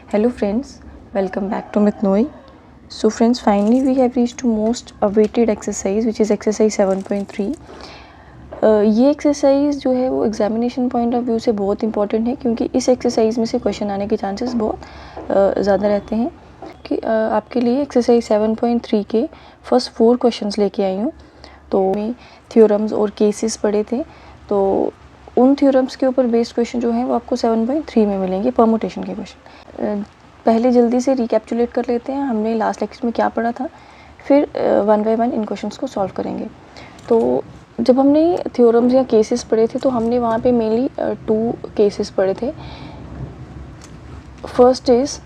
Hello friends, welcome back to Mithnoi. So friends, finally we have reached to most awaited exercise which is exercise 7.3. ये exercise जो है वो examination point of view से बहुत important है क्योंकि इस एक्सरसाइज में से क्वेश्चन आने के चांसेस बहुत ज़्यादा रहते हैं कि आपके लिए एक्सरसाइज 7.3 के फर्स्ट 4 क्वेश्चंस लेके आई हूँ। तो मैं थ्योरम्स और केसेस पढ़े थे, तो उन थ्योरम्स के ऊपर बेस्ड क्वेश्चन जो हैं वो आपको 7.3 में मिलेंगे, परमुटेशन के क्वेश्चन। पहले जल्दी से रिकैप्चुलेट कर लेते हैं हमने लास्ट लेक्चर में क्या पढ़ा था, फिर one by one in questions को सॉल्व करेंगे। तो जब हमने थ्योरम्स या केसेस पढ़े थे तो हमने वहाँ पे मेनली 2 केसेस पढ़े थे। First is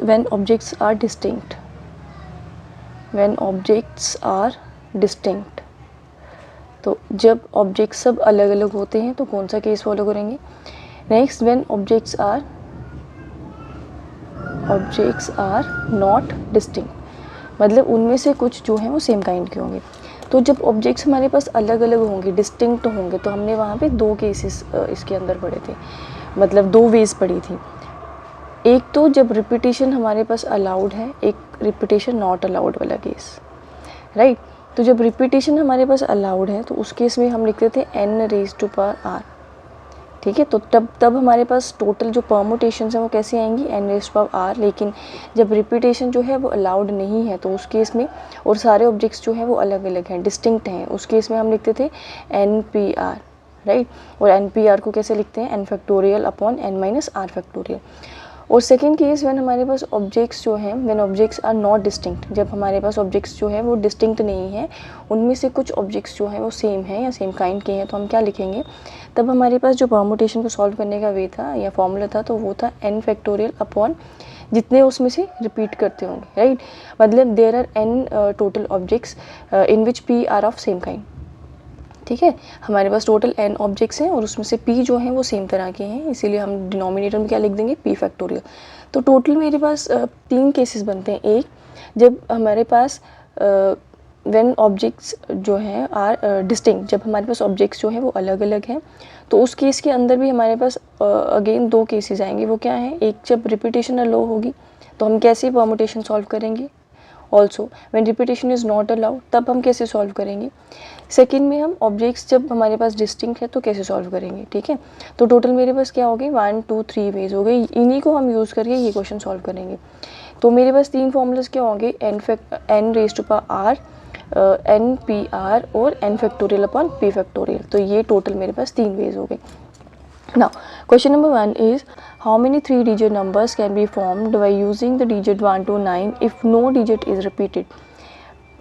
when objects are distinct, when objects are distinct. तो जब ऑब्जेक्ट्स सब अलग अलग होते हैं तो कौन सा केस फॉलो करेंगे। Next, when objects are not distinct, मतलब उनमें से कुछ जो हैं वो सेम काइंड के होंगे। तो जब ऑब्जेक्ट्स हमारे पास अलग अलग होंगे, डिस्टिंक्ट होंगे, तो हमने वहाँ पे 2 केसेस इसके अंदर पढ़े थे, मतलब 2 वेज पढ़ी थी। एक तो जब रिपीटेशन हमारे पास अलाउड है, एक रिपीटेशन नॉट अलाउड वाला केस, राइट। तो जब रिपीटेशन हमारे पास अलाउड है तो उस केस में हम लिखते थे n⁻r, ठीक है। तो तब हमारे पास टोटल जो परमुटेशंस हैं वो कैसे आएंगी, n⁻r। लेकिन जब रिपीटेशन जो है वो अलाउड नहीं है तो उस केस में, और सारे ऑब्जेक्ट्स जो हैं वो अलग अलग हैं, डिस्टिंक्ट हैं, उस केस में हम लिखते थे npr, राइट। और npr को कैसे लिखते हैं, n⁻⁴ अपॉन n⁻r⁻। और सेकेंड केस व्हेन हमारे पास ऑब्जेक्ट्स जो हैं, when objects are not distinct, जब हमारे पास ऑब्जेक्ट्स जो है वो डिस्टिंक्ट नहीं है, उनमें से कुछ ऑब्जेक्ट्स जो हैं वो सेम हैं या सेम काइंड के हैं, तो हम क्या लिखेंगे। तब हमारे पास जो परमुटेशन को सॉल्व करने का वे था या फॉर्मूला था तो वो था n⁻⁴ अपॉन जितने उसमें से रिपीट करते होंगे, राइट। मतलब there are n total objects in which p are of same kind, ठीक है। हमारे पास टोटल n ऑब्जेक्ट्स हैं और उसमें से p जो हैं वो सेम तरह के हैं, इसीलिए हम डिनोमिनेटर में क्या लिख देंगे, p⁻⁴। तो टोटल मेरे पास 3 केसेस बनते हैं। एक, जब हमारे पास व्हेन ऑब्जेक्ट्स जो हैं आर डिस्टिंक्ट, जब हमारे पास ऑब्जेक्ट्स जो हैं वो अलग अलग हैं, तो उस केस के अंदर भी हमारे पास अगेन 2 केसेस आएंगे। वो क्या है, एक जब रिपीटेशन अलाउ होगी तो हम कैसे परमुटेशन सॉल्व करेंगे। Also when repetition is not allowed, तब हम कैसे सॉल्व करेंगे। सेकेंड में हम ऑब्जेक्ट्स जब हमारे पास डिस्टिंक्ट है तो कैसे सॉल्व करेंगे, ठीक है। तो टोटल मेरे पास क्या हो गई, 1 2 3 वेज हो गई, इन्हीं को हम यूज़ करके ये क्वेश्चन सॉल्व करेंगे। तो मेरे पास 3 फॉर्मूलाज क्या होंगे, n⁻r, npr और n⁻⁴ अपॉन p⁻⁴। तो ये टोटल मेरे पास 3 वेज हो गए। Now, question number 1 is how many 3-digit numbers can be formed by using the digit 1 to 9 if no digit is repeated?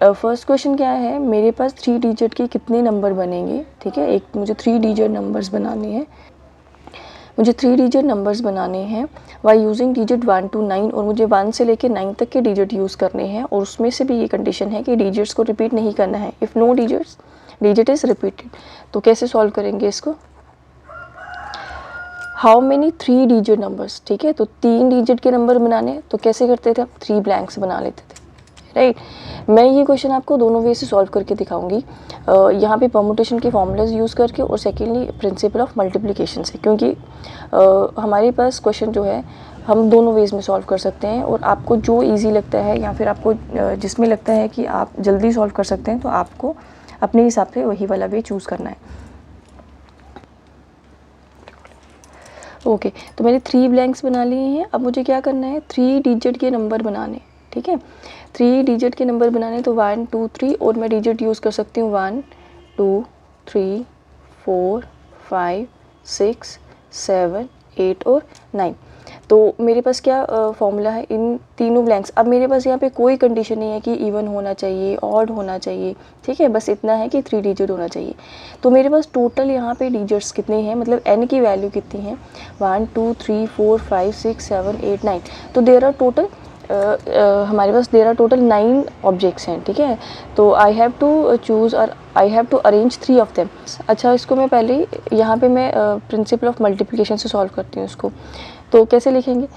First question क्या है, मेरे पास 3 डिजिट के कितने नंबर बनेंगे, ठीक है। एक मुझे 3 डिजिट नंबर्स बनाने हैं, बाय यूजिंग डिजिट 1 to 9, और मुझे 1 से लेके 9 तक के डिजिट यूज़ करने हैं, और उसमें से भी ये कंडीशन है कि डिजिट्स को रिपीट नहीं करना है। If no digit is repeated, तो कैसे सॉल्व करेंगे इसको। हाउ मेनी 3 डिजिट नंबर्स, ठीक है। तो 3 डिजिट के नंबर बनाने, तो कैसे करते थे, हम 3 ब्लैंक्स बना लेते थे, राइट। मैं ये क्वेश्चन आपको दोनों वे से सॉल्व करके दिखाऊंगी, यहाँ पे परमुटेशन के फॉर्मूलाज यूज़ करके, और सेकेंडली प्रिंसिपल ऑफ मल्टीप्लिकेशन से, क्योंकि हमारे पास क्वेश्चन जो है हम दोनों वेज में सॉल्व कर सकते हैं, और आपको जो इजी लगता है या फिर आपको जिसमें लगता है कि आप जल्दी सॉल्व कर सकते हैं, तो आपको अपने हिसाब से वही वाला वे चूज़ करना है। ओके, तो मैंने 3 ब्लैंक्स बना लिए हैं। अब मुझे क्या करना है, 3 डिजिट के नंबर बनाने, ठीक है। 3 डिजिट के नंबर बनाने, तो 1 2 3, और मैं डिजिट यूज़ कर सकती हूँ 1 2 3 4 5 6 7 8 और 9। तो मेरे पास क्या फॉर्मूला है इन तीनों ब्लैंक्स। अब मेरे पास यहाँ पे कोई कंडीशन नहीं है कि इवन होना चाहिए, ऑड होना चाहिए, ठीक है। बस इतना है कि 3 डिजिट होना चाहिए। तो मेरे पास टोटल यहाँ पे डिजिट्स कितने हैं, मतलब n की वैल्यू कितनी है, 1 2 3 4 5 6 7 8 9। तो देयर आर टोटल हमारे पास देयर आर टोटल 9 ऑब्जेक्ट्स हैं, ठीक है। तो आई हैव टू चूज़ और I have to arrange 3 of them. अच्छा, इसको मैं पहले यहाँ पे मैं प्रिंसिपल ऑफ मल्टीप्लिकेशन से सॉल्व करती हूँ इसको। तो कैसे लिखेंगे,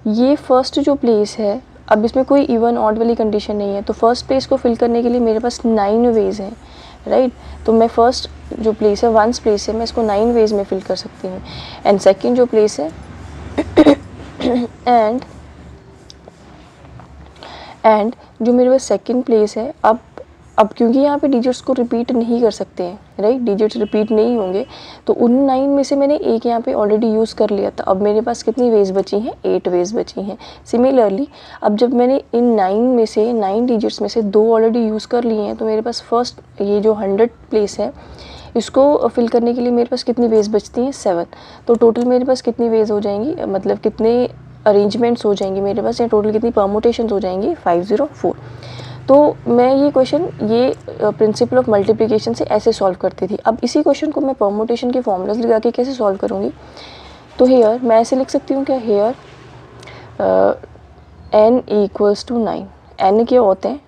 ये फर्स्ट जो प्लेस है, अब इसमें कोई इवन ऑड वाली कंडीशन नहीं है, तो फर्स्ट प्लेस को फिल करने के लिए मेरे पास 9 वेज हैं, राइट। तो मैं फर्स्ट जो प्लेस है, वंस प्लेस है, मैं इसको 9 वेज में फिल कर सकती हूँ। एंड सेकेंड जो प्लेस है एंड जो मेरे पास सेकंड प्लेस है, अब क्योंकि यहाँ पे डिजिट्स को रिपीट नहीं कर सकते हैं, राइट, डिजिट्स रिपीट नहीं होंगे, तो उन 9 में से मैंने एक यहाँ पे ऑलरेडी यूज़ कर लिया था। अब मेरे पास कितनी वेज बची हैं? 8 वेज बची हैं। सिमिलरली अब जब मैंने इन 9 में से 9 डिजिट्स में से 2 ऑलरेडी यूज़ कर लिए हैं, तो मेरे पास फर्स्ट ये जो 100 प्लेस है इसको फिल करने के लिए मेरे पास कितनी वेज बचती हैं? 7। तो टोटल मेरे पास कितनी वेज हो जाएंगी, मतलब कितने अरेंजमेंट्स हो जाएंगी मेरे पास, या टोटल कितनी परमुटेशंस हो जाएंगी? 504। तो मैं ये क्वेश्चन ये प्रिंसिपल ऑफ मल्टीप्लिकेशन से ऐसे सॉल्व करती थी। अब इसी क्वेश्चन को मैं परमुटेशन के फॉर्मूलाज लगा के कैसे सॉल्व करूँगी? तो हेयर मैं ऐसे लिख सकती हूँ क्या, here n equals to 9। n क्या होते हैं?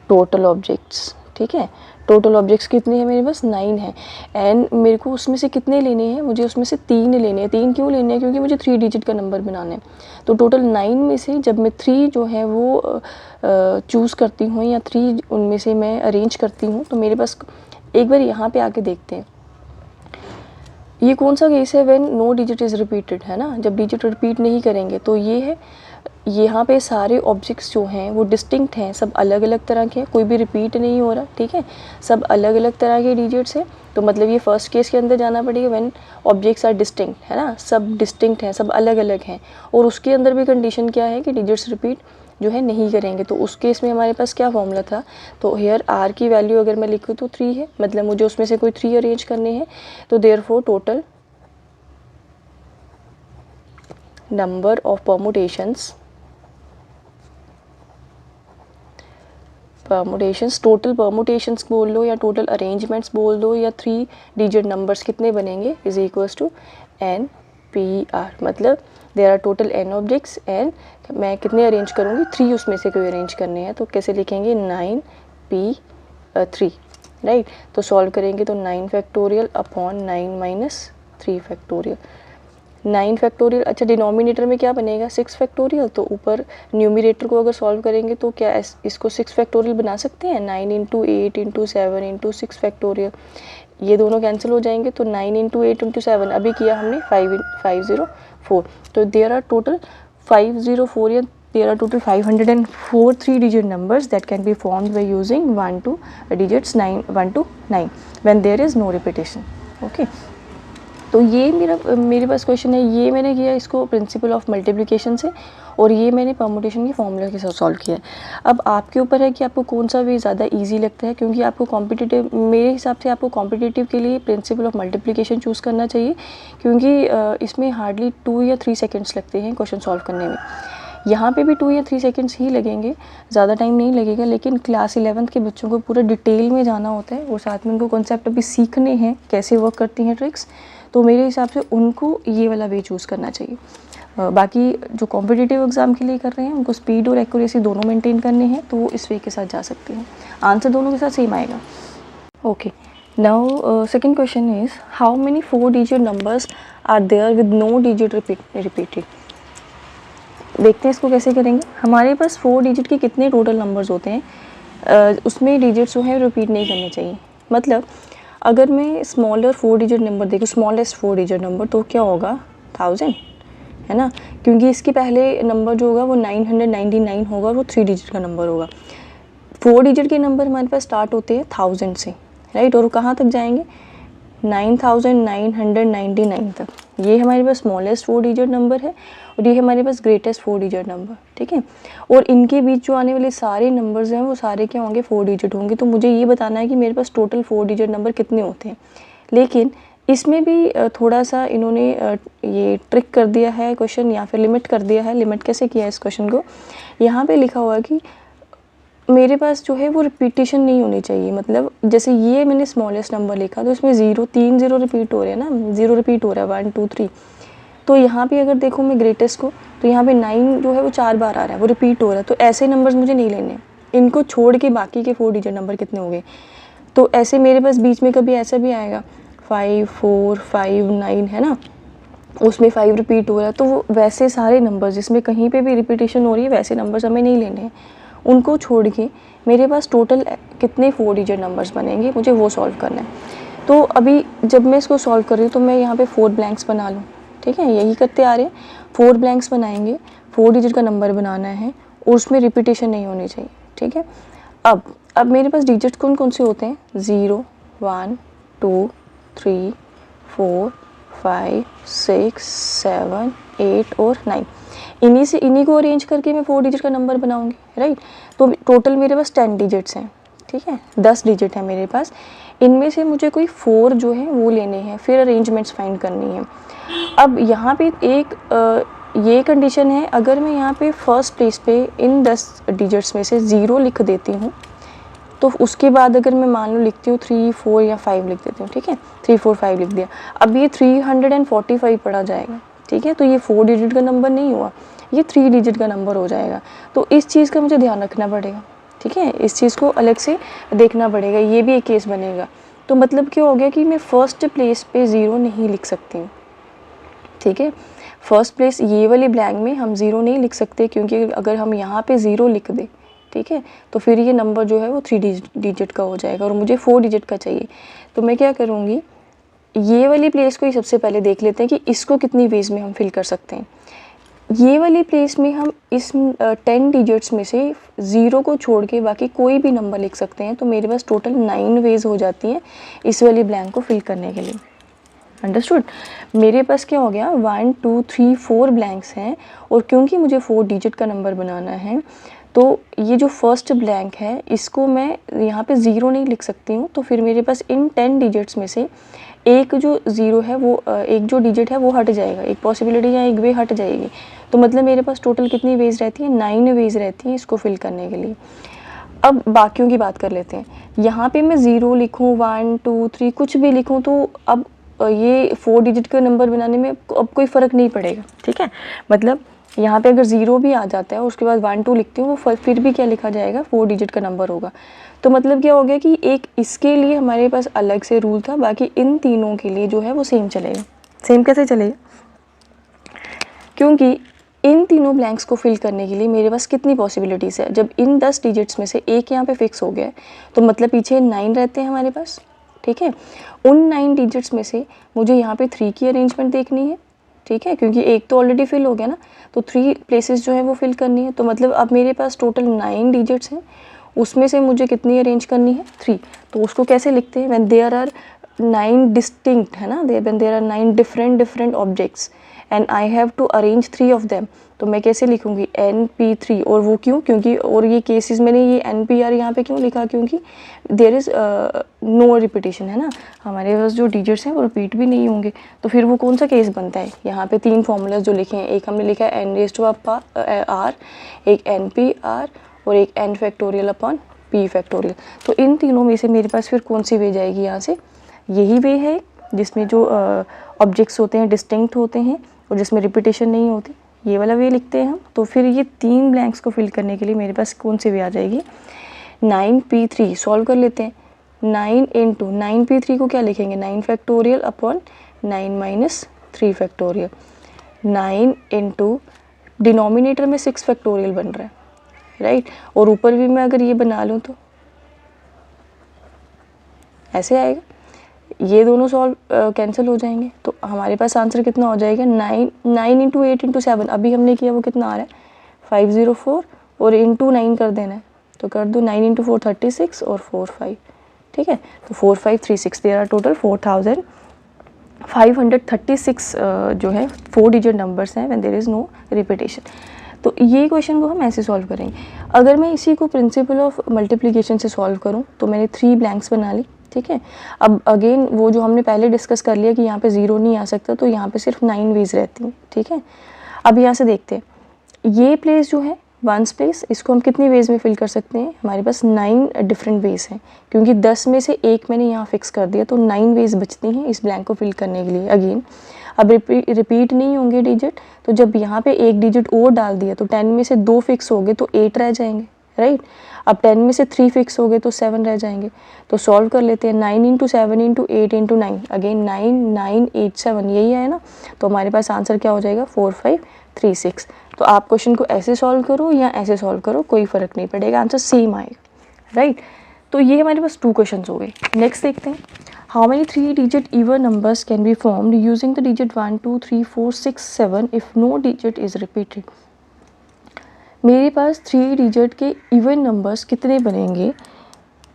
टोटल ऑब्जेक्ट्स, ठीक है। टोटल ऑब्जेक्ट्स कितने हैं मेरे पास? 9 है। एंड मेरे को उसमें से कितने लेने हैं? मुझे उसमें से 3 लेने हैं। 3 क्यों लेने हैं? क्योंकि मुझे 3 डिजिट का नंबर बनाना है। तो टोटल 9 में से जब मैं 3 जो है वो चूज़ करती हूँ, या 3 उनमें से मैं अरेंज करती हूँ, तो मेरे पास एक बार यहाँ पे आके देखते हैं, ये कौन सा केस है? When no digit is repeated, है ना, जब डिजिट रिपीट नहीं करेंगे। तो ये है, यहाँ पे सारे ऑब्जेक्ट्स जो हैं वो डिस्टिंक्ट हैं, सब अलग अलग तरह के हैं, कोई भी रिपीट नहीं हो रहा, ठीक है, सब अलग अलग तरह के डिजिट्स हैं। तो मतलब ये फर्स्ट केस के अंदर जाना पड़ेगा, व्हेन ऑब्जेक्ट्स आर डिस्टिंक्ट, है ना, सब डिस्टिंक्ट हैं, सब अलग अलग हैं, और उसके अंदर भी कंडीशन क्या है कि डिजिट्स रिपीट जो है नहीं करेंगे। तो उस केस में हमारे पास क्या फॉर्मूला था? तो हेयर आर की वैल्यू अगर मैं लिखूँ तो 3 है, मतलब मुझे उसमें से कोई 3 अरेंज करने हैं। तो therefore total number of permutations total permutations बोल लो, या टोटल अरेंजमेंट्स बोल दो, या 3 डिजिट नंबर्स कितने बनेंगे? Is equals to n p r, मतलब there are total n objects, and मैं कितने अरेंज करूँगी? 3 उसमें से कोई अरेंज करने हैं। तो कैसे लिखेंगे? 9p3, right. तो सॉल्व करेंगे तो 9 factorial upon 9 minus 3 factorial. 9 factorial, अच्छा डिनोमिनेटर में क्या बनेगा? 6 फैक्टोरियल। तो ऊपर न्यूमिनेटर को अगर सॉल्व करेंगे तो क्या इसको 6 फैक्टोरियल बना सकते हैं? 9 इंटू 8 इंटू 7 इंटू 6 फैक्टोरियल, ये दोनों कैंसिल हो जाएंगे। तो 9 इंटू 8 इंटू 7 अभी किया हमने 504। तो देयर आर टोटल 504, या there are total 504 3 digit numbers that can be formed by using 1 to digits 1 to 9 when there is no repetition. Okay, तो ये मेरे पास क्वेश्चन है, ये मैंने किया इसको प्रिंसिपल ऑफ मल्टीप्लिकेशन से, और ये मैंने परमुटेशन के फॉर्मूला के साथ सॉल्व किया है। अब आपके ऊपर है कि आपको कौन सा वे ज़्यादा इजी लगता है, क्योंकि आपको कॉम्पिटिटिव, मेरे हिसाब से आपको कॉम्पिटिटिव के लिए प्रिंसिपल ऑफ मल्टीप्लिकेशन चूज़ करना चाहिए, क्योंकि इसमें हार्डली 2 या 3 सेकेंड्स लगते हैं क्वेश्चन सॉल्व करने में। यहाँ पे भी 2 या 3 सेकेंड्स ही लगेंगे, ज़्यादा टाइम नहीं लगेगा, लेकिन क्लास 11th के बच्चों को पूरा डिटेल में जाना होता है, और साथ में उनको कॉन्सेप्ट अभी सीखने हैं कैसे वर्क करती हैं ट्रिक्स। तो मेरे हिसाब से उनको ये वाला वे चूज़ करना चाहिए। बाकी जो कॉम्पिटिटिव एग्ज़ाम के लिए कर रहे हैं उनको स्पीड और एक्यूरेसी दोनों मेंटेन करने हैं, तो वो इस वे के साथ जा सकते हैं, आंसर दोनों के साथ सेम आएगा। Okay, now second question is how many 4 digit numbers are there with no digit repeated. देखते हैं इसको कैसे करेंगे। हमारे पास 4 डिजिट के कितने टोटल नंबर्स होते हैं, उसमें डिजिट्स जो है रिपीट नहीं करने चाहिए। मतलब अगर मैं स्मॉलर 4 डिजिट नंबर देखूँ, स्मॉलेस्ट 4 डिजिट नंबर, तो क्या होगा? 1000, है ना, क्योंकि इसके पहले नंबर जो होगा वो 999 होगा, वो 3 डिजिट का नंबर होगा। 4 डिजिट के नंबर हमारे पास स्टार्ट होते हैं 1000 से, राइट, और कहाँ तक जाएंगे? 9999 तक। ये हमारे पास स्मॉलेस्ट 4 डिजिट नंबर है, और ये हमारे पास ग्रेटेस्ट 4 डिजिट नंबर, ठीक है। और इनके बीच जो आने वाले सारे नंबर्स हैं वो सारे क्या होंगे? 4 डिजिट होंगे। तो मुझे ये बताना है कि मेरे पास टोटल 4 डिजिट नंबर कितने होते हैं। लेकिन इसमें भी थोड़ा सा इन्होंने ये ट्रिक कर दिया है क्वेश्चन, या फिर लिमिट कर दिया है। लिमिट कैसे किया है इस क्वेश्चन को? यहाँ पे लिखा हुआ है कि मेरे पास जो है वो रिपीटेशन नहीं होनी चाहिए। मतलब जैसे ये मैंने स्मॉलेस्ट नंबर लिखा, तो इसमें 3 0 रिपीट हो रहे हैं ना, 0 रिपीट हो रहा है, 1 2 3। तो यहाँ पे अगर देखो मैं ग्रेटेस्ट को, तो यहाँ पे 9 जो है वो 4 बार आ रहा है, वो रिपीट हो रहा है। तो ऐसे नंबर्स मुझे नहीं लेने, इनको छोड़ के बाकी के 4 डिजिट नंबर कितने हो गए। तो ऐसे मेरे पास बीच में कभी ऐसा भी आएगा 5 4 5 9, है ना, उसमें 5 रिपीट हो रहा है। तो वो वैसे सारे नंबर्स जिसमें कहीं पे भी रिपीटेशन हो रही है, वैसे नंबर्स हमें नहीं लेने हैं। उनको छोड़ के मेरे पास टोटल कितने 4 डिजिट नंबर्स बनेंगे, मुझे वो सॉल्व करना है। तो अभी जब मैं इसको सॉल्व कर रही हूँ तो मैं यहाँ पे 4 ब्लैंक्स बना लूँ, ठीक है, यही करते आ रहे हैं। 4 ब्लैंक्स बनाएंगे, 4 डिजिट का नंबर बनाना है और उसमें रिपीटेशन नहीं होनी चाहिए, ठीक है। अब मेरे पास डिजिट्स कौन कौन से होते हैं, 0 1 2 3 4 5 6 7 8 और 9, इन्हीं को अरेंज करके मैं 4 डिजिट का नंबर बनाऊंगी, राइट। तो टोटल मेरे पास 10 डिजिट्स हैं, ठीक है, 10 डिजिट है मेरे पास। इनमें से मुझे कोई 4 जो है वो लेने हैं, फिर अरेंजमेंट्स फाइंड करनी है। अब यहाँ पे एक ये कंडीशन है, अगर मैं यहाँ पे फर्स्ट प्लेस पे इन 10 डिजिट्स में से 0 लिख देती हूँ, तो उसके बाद अगर मैं मान लो लिखती हूँ 3 4 या 5 लिख देती हूँ, ठीक है, 3 4 5 लिख दिया, अब ये 345 पढ़ा जाएगा, ठीक है। तो ये 4 डिजिट का नंबर नहीं हुआ, ये 3 डिजिट का नंबर हो जाएगा। तो इस चीज़ का मुझे ध्यान रखना पड़ेगा, ठीक है, इस चीज़ को अलग से देखना पड़ेगा, ये भी एक केस बनेगा। तो मतलब क्या हो गया कि मैं फर्स्ट प्लेस पे 0 नहीं लिख सकती हूँ, ठीक है। फर्स्ट प्लेस ये वाली ब्लैंक में हम 0 नहीं लिख सकते, क्योंकि अगर हम यहाँ पे 0 लिख दें, ठीक है, तो फिर ये नंबर जो है वो 3 डिजिट का हो जाएगा और मुझे 4 डिजिट का चाहिए। तो मैं क्या करूँगी, ये वाली प्लेस को ही सबसे पहले देख लेते हैं कि इसको कितनी वेज में हम फिल कर सकते हैं। ये वाली प्लेस में हम इस 10 डिजिट्स में से 0 को छोड़ के बाकी कोई भी नंबर लिख सकते हैं। तो मेरे पास टोटल 9 वेज हो जाती हैं इस वाली ब्लैंक को फिल करने के लिए। अंडरस्टूड। मेरे पास क्या हो गया, 1 2 3 4 ब्लैंक्स हैं और क्योंकि मुझे 4 डिजिट का नंबर बनाना है, तो ये जो फर्स्ट ब्लैंक है इसको मैं यहाँ पे 0 नहीं लिख सकती हूँ। तो फिर मेरे पास इन 10 डिजिट्स में से एक जो 0 है वो एक जो डिजिट है वो हट जाएगा, एक पॉसिबिलिटी या एक वे हट जाएगी। तो मतलब मेरे पास टोटल कितनी वेज रहती है, 9 वेज रहती हैं इसको फिल करने के लिए। अब बाकियों की बात कर लेते हैं। यहाँ पे मैं 0 लिखूँ, 1 2 3 कुछ भी लिखूँ, तो अब ये 4 डिजिट का नंबर बनाने में अब कोई फ़र्क नहीं पड़ेगा, ठीक है। मतलब यहाँ पे अगर 0 भी आ जाता है और उसके बाद 1 2 लिखती हूँ, वो फिर भी क्या लिखा जाएगा, 4 डिजिट का नंबर होगा। तो मतलब क्या हो गया कि एक इसके लिए हमारे पास अलग से रूल था, बाकी इन तीनों के लिए जो है वो सेम चलेगा। सेम कैसे चलेगा, क्योंकि इन तीनों ब्लैंक्स को फिल करने के लिए मेरे पास कितनी पॉसिबिलिटीज़ है। जब इन 10 डिजिट्स में से एक यहाँ पे फिक्स हो गया है, तो मतलब पीछे 9 रहते हैं हमारे पास, ठीक है। उन 9 डिजिट्स में से मुझे यहाँ पे 3 की अरेंजमेंट देखनी है, ठीक है, क्योंकि एक तो ऑलरेडी फिल हो गया ना, तो 3 प्लेसेस जो है वो फिल करनी है। तो मतलब अब मेरे पास टोटल 9 डिजिट्स हैं, उसमें से मुझे कितनी अरेंज करनी है, 3। तो उसको कैसे लिखते हैं, व्हेन देयर आर 9 डिस्टिंक्ट, है ना, when there are 9 different objects and I have to arrange 3 of them. तो मैं कैसे लिखूंगी, NP3। और वो क्यों, क्योंकि और ये केसेस मैंने ये NPR यहाँ पे क्यों लिखा, क्योंकि देयर इज़ नो रिपीटेशन, है ना, हमारे पास जो डिजिट्स हैं वो रिपीट भी नहीं होंगे। तो फिर वो कौन सा केस बनता है, यहाँ पे 3 फार्मूलाज जो लिखे हैं, एक हमने लिखा है N⁻⁴, एक NPR और एक N factorial upon P factorial. तो इन तीनों में से मेरे पास फिर कौन सी वे जाएगी, यहाँ से यही वे है जिसमें जो ऑब्जेक्ट्स होते हैं डिस्टिंक्ट होते हैं और जिसमें रिपीटेशन नहीं होती, ये वाला वे लिखते हैं हम। तो फिर ये 3 ब्लैंक्स को फिल करने के लिए मेरे पास कौन सी वे आ जाएगी, 9P3। सॉल्व कर लेते हैं, 9 इंटू 9P3 को क्या लिखेंगे, 9 factorial upon 9 minus 3 factorial. 9 into denominator में 6 फैक्टोरियल बन रहा है, राइट, और ऊपर भी मैं अगर ये बना लूँ तो ऐसे आएगा, ये दोनों सॉल्व कैंसिल हो जाएंगे। तो हमारे पास आंसर कितना हो जाएगा, 9 इंटू 8 इंटू 7 अभी हमने किया वो कितना आ रहा है, 504 और इंटू 9 कर देना है, तो कर दो 9 इंटू 4 36 और 4 5, ठीक है। तो 4 5 3 6 देयर आर टोटल 4536 जो है 4 डिजिट नंबर्स हैं when there is no repetition. तो ये क्वेश्चन को हम ऐसे सॉल्व करेंगे। अगर मैं इसी को प्रिंसिपल ऑफ मल्टीप्लिकेशन से सॉल्व करूँ, तो मैंने 3 ब्लैंक्स बना ली, ठीक है। अब अगेन वो जो हमने पहले डिस्कस कर लिया कि यहाँ पे 0 नहीं आ सकता, तो यहाँ पे सिर्फ 9 वेज रहती हैं, ठीक है। अब यहाँ से देखते हैं, ये प्लेस जो है वंस प्लेस, इसको हम कितनी वेज में फिल कर सकते हैं, हमारे पास 9 डिफरेंट वेज हैं, क्योंकि 10 में से एक मैंने यहाँ फिक्स कर दिया, तो 9 वेज बचती हैं इस ब्लैंक को फिल करने के लिए। अगेन अब रिपीट नहीं होंगे डिजिट, तो जब यहाँ पे एक डिजिट और डाल दिया तो 10 में से 2 फिक्स हो गए तो 8 रह जाएंगे, राइट। अब 10 में से 3 फिक्स हो गए तो 7 रह जाएंगे। तो सॉल्व कर लेते हैं, 9 इंटू 7 इंटू 8 इंटू 9, अगेन 9 9 8 7, यही है ना। तो हमारे पास आंसर क्या हो जाएगा, 4 5 3 6। तो आप क्वेश्चन को ऐसे सॉल्व करो या ऐसे सॉल्व करो, कोई फ़र्क नहीं पड़ेगा, आंसर सेम आएगा, राइट। तो ये हमारे पास 2 क्वेश्चन हो गए। नेक्स्ट देखते हैं, How many 3-digit even numbers can be formed using the digit 1, 2, 3, 4, 6, 7 if no digit is repeated? मेरे पास 3 डिजिट के इवन नंबर्स कितने बनेंगे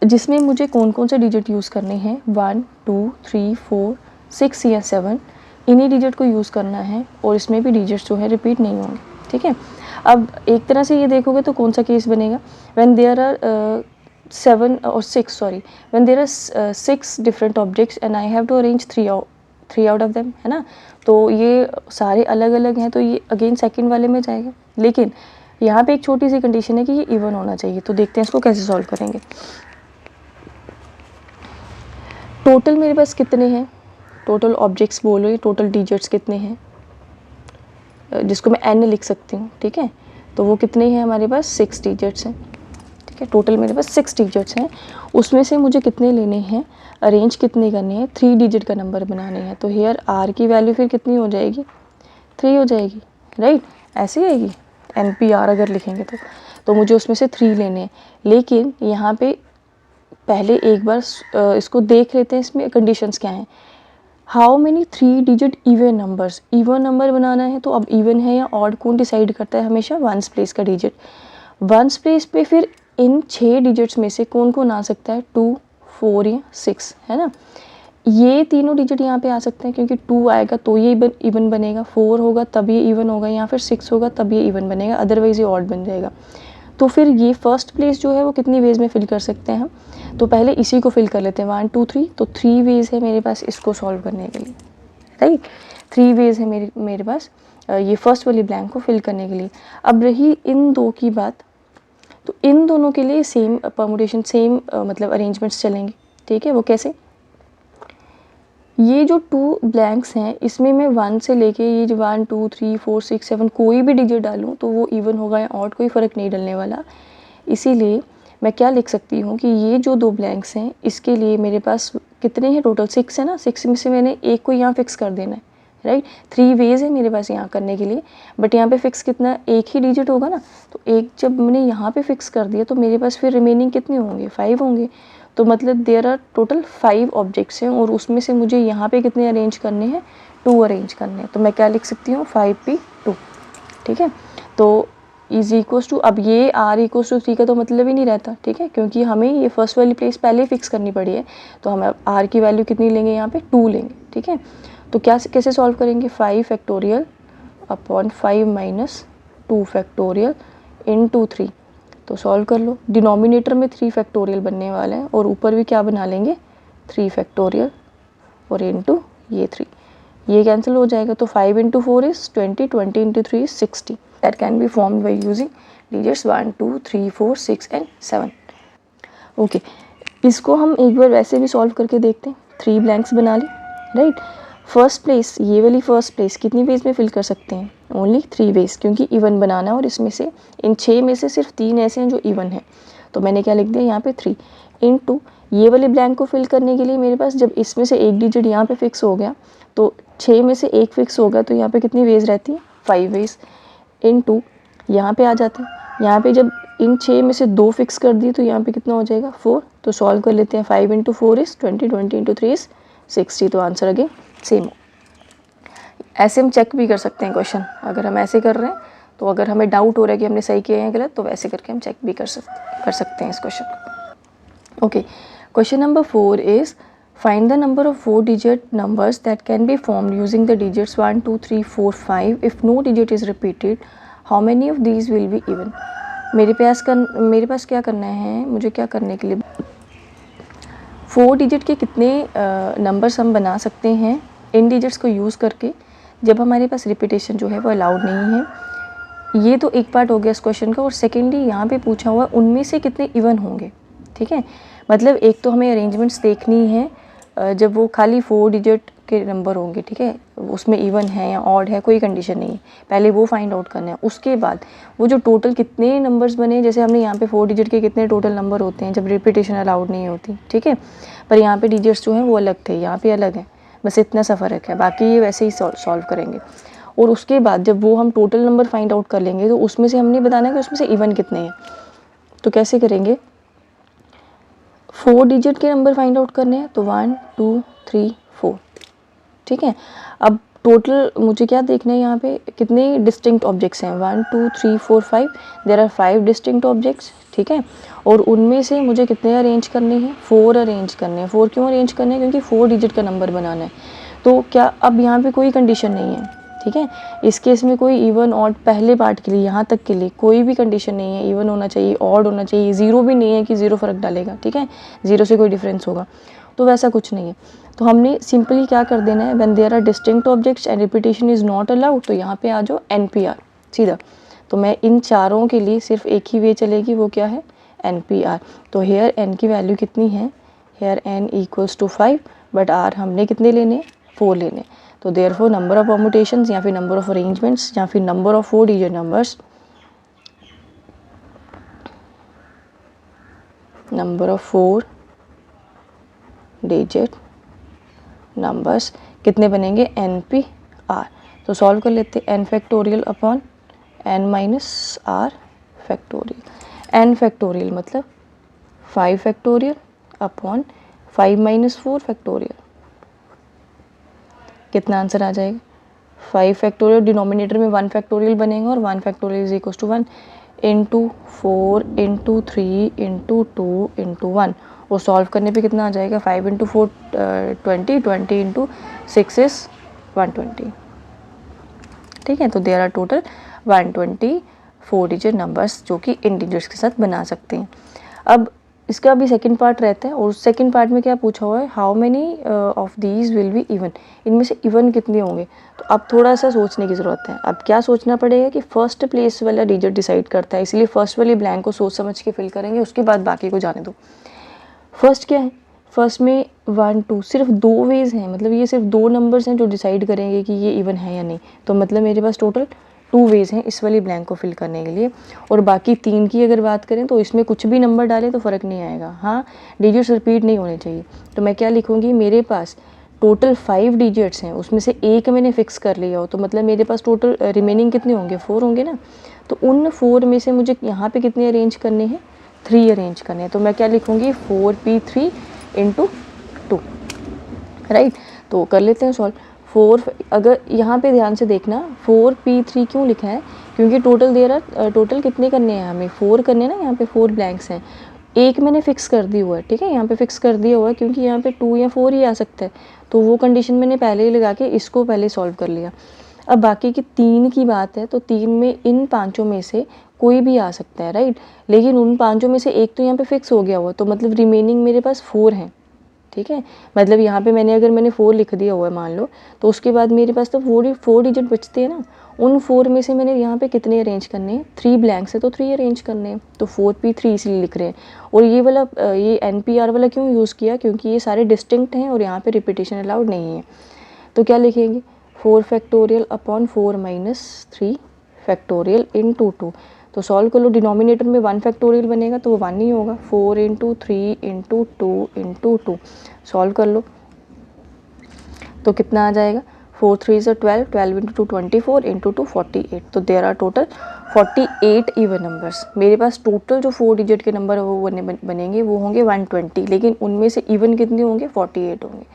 जिसमें मुझे कौन कौन से डिजिट यूज़ करने हैं? 1, 2, 3, 4, 6 या 7 इन्हीं डिजिट को यूज़ करना है और इसमें भी डिजिट्स जो है रिपीट नहीं होंगे, ठीक है। अब एक तरह से ये देखोगे तो कौन सा केस बनेगा? व्हेन देयर आर 7 और 6 sorry when there are 6 different objects and I have to arrange 3 out of them, है ना। तो ये सारे अलग अलग हैं तो ये अगेन सेकंड वाले में जाएगा, लेकिन यहाँ पे एक छोटी सी कंडीशन है कि ये इवन होना चाहिए। तो देखते हैं इसको कैसे सॉल्व करेंगे। टोटल मेरे पास कितने हैं? टोटल ऑब्जेक्ट्स बोलो, ये टोटल डिजिट्स कितने हैं, जिसको मैं n लिख सकती हूँ, ठीक है। तो वो कितने हैं हमारे पास? 6 डिजिट्स हैं, ठीक है। टोटल मेरे पास 6 डिजिट्स हैं, उसमें से मुझे कितने लेने हैं, अरेंज कितने करने हैं, 3 डिजिट का नंबर बनाने हैं। तो हेयर r की वैल्यू फिर कितनी हो जाएगी? 3 हो जाएगी, राइट। ऐसे आएगी NPR अगर लिखेंगे तो मुझे उसमें से 3 लेने हैं। लेकिन यहाँ पे पहले एक बार इसको देख लेते हैं, इसमें कंडीशंस क्या हैं। How many 3 digit even numbers, even number बनाना है तो अब इवन है या ऑड कौन डिसाइड करता है? हमेशा वंस प्लेस का डिजिट। वंस प्लेस पे फिर इन 6 डिजिट्स में से कौन कौन आ सकता है? 2, 4 या 6, है ना। ये तीनों डिजिट यहाँ पे आ सकते हैं क्योंकि 2 आएगा तो ये इवन बनेगा, 4 होगा तब ये इवन होगा, या फिर 6 होगा तब ये इवन बनेगा, अदरवाइज ये ऑड बन जाएगा। तो फिर ये फर्स्ट प्लेस जो है वो कितनी वेज में फिल कर सकते हैं हम? तो पहले इसी को फिल कर लेते हैं, 1, 2, 3। तो 3 वेज है मेरे पास इसको सॉल्व करने के लिए, राइट। 3 वेज है मेरे पास ये फर्स्ट वाली ब्लैंक को फिल करने के लिए। अब रही इन दो की बात, तो इन दोनों के लिए सेम परमुटेशन, सेम मतलब अरेंजमेंट्स चलेंगे, ठीक है। वो कैसे? ये जो 2 ब्लैंक्स हैं इसमें मैं 1 से लेके ये जो 1, 2, 3, 4, 6, 7 कोई भी डिजिट डालूँ तो वो इवन होगा या ऑड, कोई फ़र्क नहीं डलने वाला। इसीलिए मैं क्या लिख सकती हूँ कि ये जो 2 ब्लैंक्स हैं इसके लिए मेरे पास कितने हैं टोटल? 6 है ना। 6 में से मैंने एक को यहाँ फिक्स कर देना है, राइट। 3 वेज है मेरे पास यहाँ करने के लिए, बट यहाँ पे फिक्स कितना? एक ही डिजिट होगा ना। तो एक जब मैंने यहाँ पे फिक्स कर दिया तो मेरे पास फिर रिमेनिंग कितने होंगे? 5 होंगे। तो मतलब देयर आर टोटल 5 ऑब्जेक्ट्स हैं और उसमें से मुझे यहाँ पे कितने अरेंज करने हैं? 2 अरेंज करने हैं। तो मैं क्या लिख सकती हूँ? 5p2, ठीक है। तो इज इक्वल्स टू, अब ये r इक्वल्स टू 3 का तो मतलब ही नहीं रहता, ठीक है, क्योंकि हमें ये फर्स्ट वाली प्लेस पहले फिक्स करनी पड़ी है। तो हम r की वैल्यू कितनी लेंगे? यहाँ पे 2 लेंगे, ठीक है। तो कैसे सॉल्व करेंगे? 5 factorial upon 5 minus 2 factorial into 3। तो सॉल्व कर लो। डिनोमिनेटर में 3 फैक्टोरियल बनने वाला है और ऊपर भी क्या बना लेंगे? 3 फैक्टोरियल और इनटू ये 3, ये कैंसिल हो जाएगा। तो 5 into 4 is 20, 20 into 3 is 60। That can be formed by using digits 1, 2, 3, 4, 6 and 7। Okay, इसको हम एक बार वैसे भी सॉल्व करके देखते हैं। 3 ब्लैंक्स बना ली, राइट। फर्स्ट प्लेस, ये वाली फर्स्ट प्लेस कितनी वेज में फिल कर सकते हैं? ओनली 3 वेज, क्योंकि इवन बनाना है और इसमें से इन 6 में से सिर्फ 3 ऐसे हैं जो इवन हैं। तो मैंने क्या लिख दिया यहाँ पे? 3 इंटू ये वाले ब्लैंक को फिल करने के लिए मेरे पास जब इसमें से एक डिजिट यहाँ पे फिक्स हो गया तो 6 में से एक फिक्स हो गया, तो यहाँ पे कितनी वेज रहती है? 5 वेज। इनटू यहाँ पे आ जाते हैं, यहाँ पे जब इन 6 में से 2 फिक्स कर दिए तो यहाँ पे कितना हो जाएगा? 4। तो सॉल्व कर लेते हैं। 5 इंटू 4 इज़ 20, 20 इंटू 3 इज़ 60। तो आंसर अगेन सेम हो। ऐसे हम चेक भी कर सकते हैं क्वेश्चन, अगर हम ऐसे कर रहे हैं तो अगर हमें डाउट हो रहा है कि हमने सही किया है या गलत, तो वैसे करके हम चेक भी कर सकते हैं इस क्वेश्चन को। Okay, question number 4 is find the number of 4 digit numbers that can be formed using the digits 1, 2, 3, 4, 5 if no digit is repeated, how many of these will be even. मेरे पास क्या करना है, मुझे क्या करने के लिए 4 डिजिट के कितने नंबर्स हम बना सकते हैं इन डिजिट्स को यूज़ करके जब हमारे पास रिपीटेशन जो है वो अलाउड नहीं है। ये तो एक पार्ट हो गया इस क्वेश्चन का। और सेकेंडली यहाँ पे पूछा हुआ उनमें से कितने इवन होंगे, ठीक है। मतलब एक तो हमें अरेंजमेंट्स देखनी है जब वो खाली 4 डिजिट के नंबर होंगे, ठीक है, उसमें इवन है या ऑड है, कोई कंडीशन नहीं है, पहले वो फाइंड आउट करना है। उसके बाद वो जो टोटल कितने नंबर्स बने, जैसे हमने यहाँ पे 4 डिजिट के कितने टोटल नंबर होते हैं जब रिपीटेशन अलाउड नहीं होती, ठीक है। पर यहाँ पे डिजिट्स जो हैं वो अलग थे, यहाँ पे अलग है, बस इतना सा फ़र्क है, बाकी ये वैसे ही सॉल्व करेंगे। और उसके बाद जब वो हम टोटल नंबर फाइंड आउट कर लेंगे तो उसमें से हमने बताना है कि उसमें से इवन कितने हैं। तो कैसे करेंगे? 4 डिजिट के नंबर फाइंड आउट करने हैं, तो 1, 2, 3 4, ठीक है। अब टोटल मुझे क्या देखना है यहाँ पे, कितने डिस्टिंक्ट ऑब्जेक्ट्स हैं, 1 2 3 4 5, देयर आर 5 डिस्टिंक्ट ऑब्जेक्ट्स, ठीक है। और उनमें से मुझे कितने अरेंज करने हैं, 4 अरेंज करने हैं। 4 क्यों अरेंज करने हैं, क्योंकि 4 डिजिट का नंबर बनाना है। तो क्या अब यहाँ पे कोई कंडीशन नहीं है, ठीक है। इस केस में कोई इवन ऑड, पहले पार्ट के लिए यहाँ तक के लिए कोई भी कंडीशन नहीं है, इवन होना चाहिए, ऑड होना चाहिए, ज़ीरो भी नहीं है कि ज़ीरो फ़र्क डालेगा, ठीक है, ज़ीरो से कोई डिफरेंस होगा, तो वैसा कुछ नहीं है। तो हमने सिंपली क्या कर देना है, when there are distinct objects and repetition is not allowed, तो यहाँ पे आ जाओ NPR सीधा। तो मैं इन चारों के लिए सिर्फ एक ही वे चलेगी, वो क्या है, NPR। तो हेयर n की वैल्यू कितनी है, here n equals to 5, but r हमने कितने लेने, 4 लेने। तो देयरफॉर नंबर ऑफ परमुटेशंस या फिर नंबर ऑफ अरेंजमेंट्स या फिर number of 4 digit numbers, number of 4 digit numbers कितने बनेंगे, NPR। तो सॉल्व कर लेते, n factorial upon n minus r factorial. n factorial मतलब 5 फैक्टोरियल अपॉन 5 माइनस 4 फैक्टोरियल, कितना आंसर आ जाएगा, 5 फैक्टोरियल, डिनोमिनेटर में 1 फैक्टोरियल बनेगा और 1 factorial is equal to 1 into 4 into 3 into 2 into 1, और सॉल्व करने पे कितना आ जाएगा, 5 इंटू 4 20, 20 इंटू 6 इज 120, ठीक है। तो there are total 124 digit numbers जो कि इंटीजर्स के साथ बना सकते हैं। अब इसका भी सेकंड पार्ट रहता है, और सेकंड पार्ट में क्या पूछा हुआ है, how many of these will be even, इनमें से इवन कितने होंगे। तो अब थोड़ा सा सोचने की ज़रूरत है। अब क्या सोचना पड़ेगा कि फर्स्ट प्लेस वाला डिजिट डिसाइड करता है, इसलिए फर्स्ट वाली ब्लैंक को सोच समझ के फिल करेंगे, उसके बाद बाकी को जाने दो। फर्स्ट क्या है, फर्स्ट में 1 2 सिर्फ 2 वेज हैं, मतलब ये सिर्फ 2 नंबर्स हैं जो डिसाइड करेंगे कि ये इवन है या नहीं। तो मतलब मेरे पास टोटल 2 वेज हैं इस वाली ब्लैंक को फिल करने के लिए। और बाकी 3 की अगर बात करें तो इसमें कुछ भी नंबर डालें तो फ़र्क नहीं आएगा, हाँ डिजिट्स रिपीट नहीं होने चाहिए। तो मैं क्या लिखूँगी, मेरे पास टोटल 5 डिजिट्स हैं, उसमें से एक मैंने फिक्स कर लिया हो, तो मतलब मेरे पास टोटल रिमेनिंग कितने होंगे, 4 होंगे ना। तो उन 4 में से मुझे यहाँ पे कितने अरेंज करने हैं, 3 अरेंज करने हैं। तो मैं क्या लिखूँगी, 4p3 इंटू 2, राइट। तो कर लेते हैं सॉल्व। 4, अगर यहाँ पे ध्यान से देखना 4p3 क्यों लिखा है, क्योंकि टोटल कितने करने हैं, हमें 4 करने हैं ना, यहाँ पे 4 ब्लैंक्स हैं, एक मैंने फिक्स कर दी हुआ है, ठीक है, यहाँ पे फिक्स कर दिया हुआ है क्योंकि यहाँ पे 2 या 4 ही आ सकता है। तो वो कंडीशन मैंने पहले ही लगा के इसको पहले सॉल्व कर लिया। अब बाकी की 3 की बात है, तो 3 में इन 5 में से कोई भी आ सकता है, राइट। लेकिन उन 5 में से एक तो यहाँ पे फिक्स हो गया हुआ, तो मतलब रिमेनिंग मेरे पास 4 हैं, ठीक है। मतलब यहाँ पे मैंने 4 लिख दिया हुआ है मान लो, तो उसके बाद मेरे पास तो 4 डिजिट बचते हैं ना। उन 4 में से मैंने यहाँ पे कितने अरेंज करने हैं, 3 ब्लैंक्स है तो 3 अरेंज करने हैं, तो 4p3 इसलिए लिख रहे हैं। और ये वाला ये NPR वाला क्यों यूज़ किया, क्योंकि ये सारे डिस्टिंक्ट हैं और यहाँ पे रिपीटेशन अलाउड नहीं है। तो क्या लिखेंगे, 4 factorial upon 4 minus 3 factorial into 2। तो सॉल्व कर लो, डिनोमिनेटर में 1 फैक्टोरियल बनेगा तो वो 1 ही होगा, 4 इंटू 3 इंटू 2 इंटू 2। सॉल्व कर लो तो कितना आ जाएगा, 4 3 is 12, 12 इंटू 2 24 इंटू 2 48। तो there are total 48 even numbers. मेरे पास टोटल जो 4 डिजिट के नंबर वो बनेंगे वो होंगे 120, लेकिन उनमें से इवन कितने होंगे, 48 होंगे।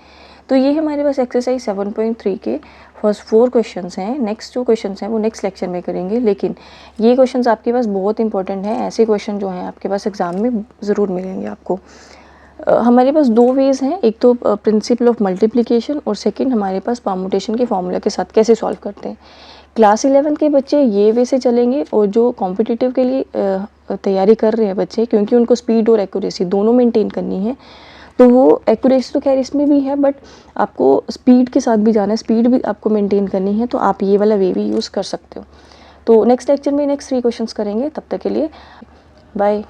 तो ये हमारे पास एक्सरसाइज 7.3 के फर्स्ट 4 क्वेश्चंस हैं। नेक्स्ट जो क्वेश्चंस हैं वो नेक्स्ट लेक्चर में करेंगे, लेकिन ये क्वेश्चंस आपके पास बहुत इंपॉर्टेंट हैं। ऐसे क्वेश्चन जो हैं आपके पास एग्जाम में ज़रूर मिलेंगे आपको। हमारे पास 2 वेज हैं, एक तो प्रिंसिपल ऑफ मल्टीप्लिकेशन और सेकंड हमारे पास परमुटेशन के फॉर्मूला के साथ कैसे सॉल्व करते हैं। क्लास 11 के बच्चे ये वे से चलेंगे, और जो कॉम्पिटिटिव के लिए तैयारी कर रहे हैं बच्चे, क्योंकि उनको स्पीड और एक्यूरेसी दोनों मेंटेन करनी है, तो वो एक्यूरेसी तो खैर इसमें भी है, बट आपको स्पीड के साथ भी जाना है, स्पीड भी आपको मेंटेन करनी है, तो आप ये वाला वे भी यूज़ कर सकते हो। तो नेक्स्ट लेक्चर में नेक्स्ट 3 क्वेश्चंस करेंगे, तब तक के लिए बाय।